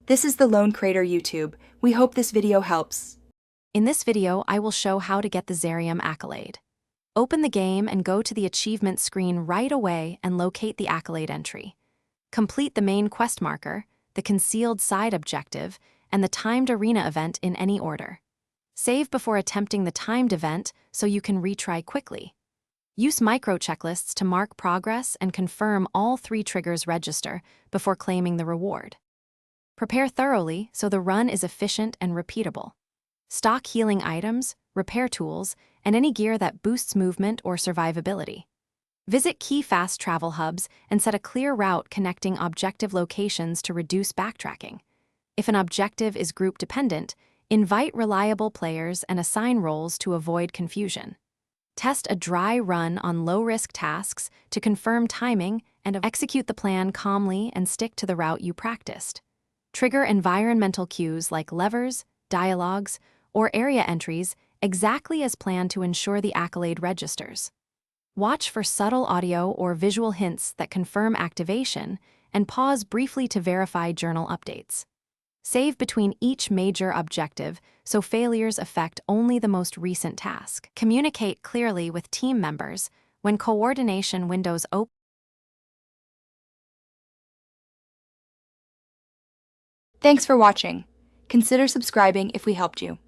This is the Lone Crater YouTube. We hope this video helps. In this video, I will show how to get the Zarium Accolade. Open the game and go to the achievement screen right away and locate the Accolade entry. Complete the main quest marker, the concealed side objective, and the timed arena event in any order. Save before attempting the timed event so you can retry quickly. Use micro checklists to mark progress and confirm all 3 triggers register before claiming the reward. Prepare thoroughly so the run is efficient and repeatable. Stock healing items, repair tools, and any gear that boosts movement or survivability. Visit key fast travel hubs and set a clear route connecting objective locations to reduce backtracking. If an objective is group dependent, invite reliable players and assign roles to avoid confusion. Test a dry run on low-risk tasks to confirm timing and execute the plan calmly and stick to the route you practiced. Trigger environmental cues like levers, dialogues, or area entries exactly as planned to ensure the accolade registers. Watch for subtle audio or visual hints that confirm activation and pause briefly to verify journal updates. Save between each major objective so failures affect only the most recent task. Communicate clearly with team members when coordination windows open. Thanks for watching. Consider subscribing if we helped you.